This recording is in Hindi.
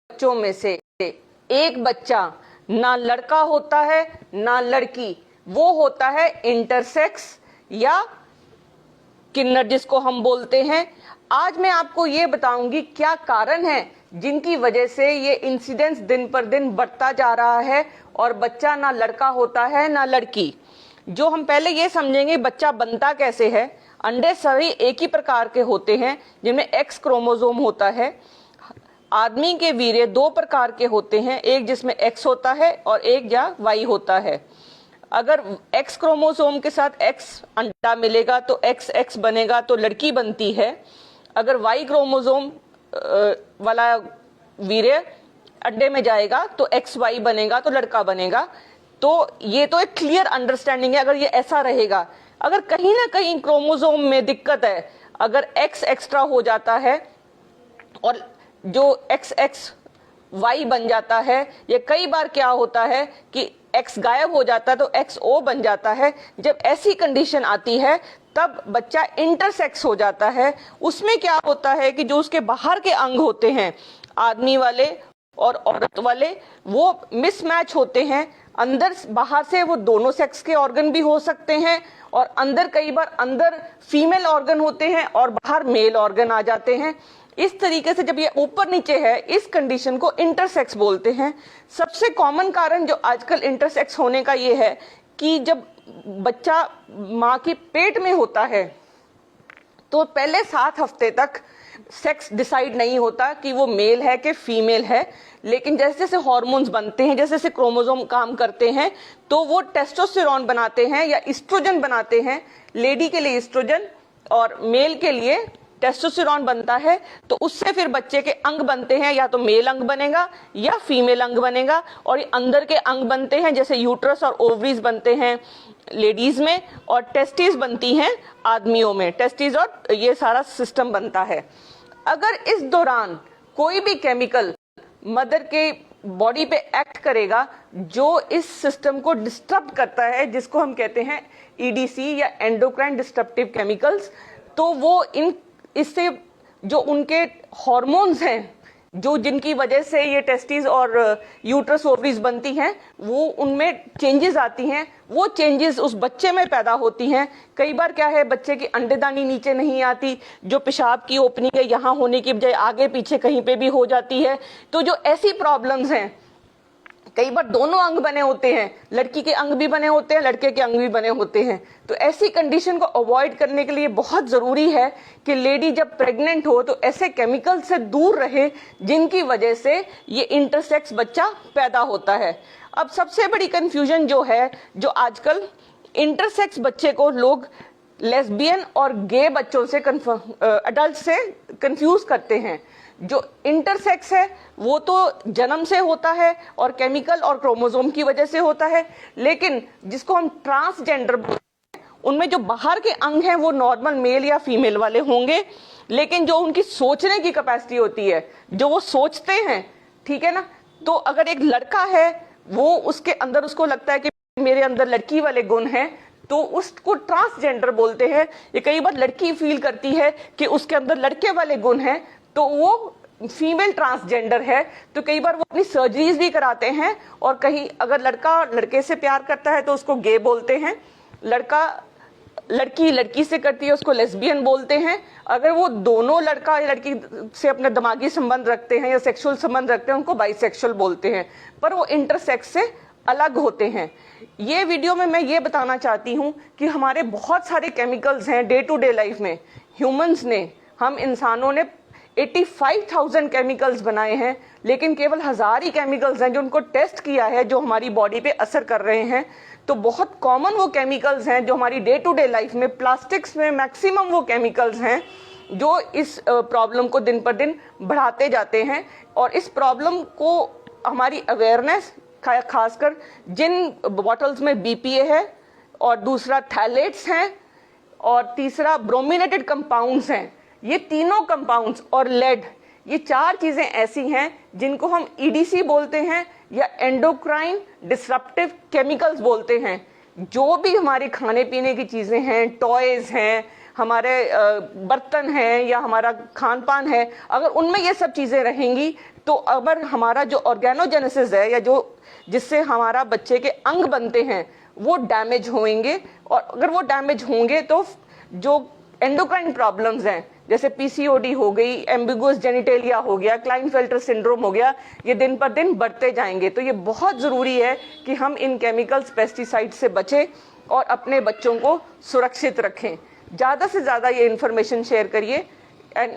बच्चों में से एक बच्चा ना लड़का होता है ना लड़की, वो होता है इंटरसेक्स या किन्नर जिसको हम बोलते हैं। आज मैं आपको ये बताऊंगी क्या कारण है जिनकी वजह से ये इंसिडेंस दिन पर दिन बढ़ता जा रहा है और बच्चा ना लड़का होता है ना लड़की। जो हम पहले ये समझेंगे बच्चा बनता कैसे है। अंडे सभी एक ही प्रकार के होते हैं जिनमें एक्स क्रोमोसोम होता है। आदमी के वीर्य दो प्रकार के होते हैं, एक जिसमें एक्स होता है और एक जहाँ वाई होता है। अगर एक्स क्रोमोसोम के साथ एक्स अंडा मिलेगा तो एक्स एक्स बनेगा तो लड़की बनती है। अगर वाई क्रोमोसोम वाला वीर्य अंडे में जाएगा तो एक्स वाई बनेगा तो लड़का बनेगा। तो ये तो एक क्लियर अंडरस्टैंडिंग है अगर ये ऐसा रहेगा। अगर कहीं ना कहीं क्रोमोसोम में दिक्कत है, अगर एक्स एक्स्ट्रा हो जाता है और जो एक्स एक्स वाई बन जाता है, ये कई बार क्या होता है कि एक्स गायब हो जाता है तो एक्स ओ बन जाता है। जब ऐसी कंडीशन आती है तब बच्चा इंटरसेक्स हो जाता है। उसमें क्या होता है कि जो उसके बाहर के अंग होते हैं, आदमी वाले और औरत वाले, वो मिसमैच होते हैं। अंदर बाहर से वो दोनों सेक्स के ऑर्गन भी हो सकते हैं और अंदर कई बार अंदर फीमेल ऑर्गन होते हैं और बाहर मेल ऑर्गन आ जाते हैं। इस तरीके से जब ये ऊपर नीचे है, इस कंडीशन को इंटरसेक्स बोलते हैं। सबसे कॉमन कारण जो आजकल इंटरसेक्स होने का ये है कि जब बच्चा माँ के पेट में होता है तो पहले 7 हफ्ते तक सेक्स डिसाइड नहीं होता कि वो मेल है कि फीमेल है। लेकिन जैसे जैसे हार्मोन्स बनते हैं, जैसे जैसे क्रोमोसोम काम करते हैं तो वो टेस्टोस्टेरोन बनाते हैं या इस्ट्रोजन बनाते हैं। लेडी के लिए इस्ट्रोजन और मेल के लिए टेस्टोस्टेरोन बनता है। तो उससे फिर बच्चे के अंग बनते हैं, या तो मेल अंग बनेगा या फीमेल अंग बनेगा। और ये अंदर के अंग बनते हैं, जैसे यूट्रस और ओवरीज बनते हैं लेडीज में और टेस्टिस बनती हैं आदमियों में। टेस्टिस और ये सारा सिस्टम बनता है। अगर इस दौरान कोई भी केमिकल मदर के बॉडी पे एक्ट करेगा जो इस सिस्टम को डिस्टर्ब करता है, जिसको हम कहते हैं ईडीसी या एंडोक्राइन डिस्टर्प्टिव केमिकल्स, तो वो इससे जो उनके हार्मोन्स हैं, जो जिनकी वजह से ये टेस्टिस और यूट्रस ओवरीज बनती हैं, वो उनमें चेंजेस आती हैं। वो चेंजेस उस बच्चे में पैदा होती हैं। कई बार क्या है, बच्चे की अंडेदानी नीचे नहीं आती, जो पेशाब की ओपनिंग है यहाँ होने की बजाय आगे पीछे कहीं पे भी हो जाती है। तो जो ऐसी प्रॉब्लम्स हैं, कई बार दोनों अंग बने होते हैं, लड़की के अंग भी बने होते हैं, लड़के के अंग भी बने होते हैं। तो ऐसी कंडीशन को अवॉइड करने के लिए बहुत जरूरी है कि लेडी जब प्रेग्नेंट हो तो ऐसे केमिकल से दूर रहे जिनकी वजह से ये इंटरसेक्स बच्चा पैदा होता है। अब सबसे बड़ी कंफ्यूजन जो है, जो आजकल इंटरसेक्स बच्चे को लोग लेस्बियन और गे बच्चों से अडल्ट से कंफ्यूज करते हैं। जो इंटरसेक्स है वो तो जन्म से होता है और केमिकल और क्रोमोसोम की वजह से होता है। लेकिन जिसको हम ट्रांसजेंडर बोलते हैं, उनमें जो बाहर के अंग हैं वो नॉर्मल मेल या फीमेल वाले होंगे, लेकिन जो उनकी सोचने की कैपेसिटी होती है, जो वो सोचते हैं, ठीक है ना। तो अगर एक लड़का है, वो उसके अंदर उसको लगता है कि मेरे अंदर लड़की वाले गुण हैं, तो उसको ट्रांसजेंडर बोलते हैं। ये कई बार लड़की फील करती है कि उसके अंदर लड़के वाले गुण हैं तो वो फीमेल ट्रांसजेंडर है। तो कई बार वो अपनी सर्जरीज भी कराते हैं। और कहीं अगर लड़का लड़के से प्यार करता है तो उसको गे बोलते हैं, लड़का लड़की लड़की से करती है उसको लेस्बियन बोलते हैं। अगर वो दोनों लड़का या लड़की से अपना दिमागी संबंध रखते हैं या सेक्सुअल संबंध रखते हैं, उनको बाइसेक्सुअल बोलते हैं। पर वो इंटरसेक्स से अलग होते हैं। ये वीडियो में मैं ये बताना चाहती हूँ कि हमारे बहुत सारे केमिकल्स हैं डे टू डे लाइफ में। ह्यूमंस ने, हम इंसानों ने 85,000 केमिकल्स बनाए हैं, लेकिन केवल 1000 ही केमिकल्स हैं जो उनको टेस्ट किया है, जो हमारी बॉडी पे असर कर रहे हैं। तो बहुत कॉमन वो केमिकल्स हैं जो हमारी डे टू डे लाइफ में, प्लास्टिक्स में मैक्सिमम वो केमिकल्स हैं जो इस प्रॉब्लम को दिन पर दिन बढ़ाते जाते हैं। और इस प्रॉब्लम को हमारी अवेयरनेस, खासकर जिन बॉटल्स में बीपीए है, और दूसरा थैलेट्स हैं, और तीसरा ब्रोमिनेटेड कंपाउंड्स हैं, ये तीनों कंपाउंड्स और लेड, ये 4 चीजें ऐसी हैं जिनको हम ईडीसी बोलते हैं या एंडोक्राइन डिसरप्टिव केमिकल्स बोलते हैं। जो भी हमारे खाने पीने की चीजें हैं, टॉयज हैं, हमारे बर्तन हैं या हमारा खान पान है, अगर उनमें ये सब चीजें रहेंगी तो अगर हमारा जो ऑर्गेनोजेनेसिस है या जो जिससे हमारा बच्चे के अंग बनते हैं वो डैमेज होंगे, और अगर वो डैमेज होंगे तो जो एंडोक्राइन प्रॉब्लम्स हैं जैसे पीसीओडी हो गई, एम्बिगुअस जेनिटेलिया हो गया, क्लाइनफेल्टर सिंड्रोम हो गया, ये दिन पर दिन बढ़ते जाएंगे। तो ये बहुत ज़रूरी है कि हम इन केमिकल्स, पेस्टिसाइड से बचें और अपने बच्चों को सुरक्षित रखें। ज़्यादा से ज़्यादा ये इन्फॉर्मेशन शेयर करिए एंड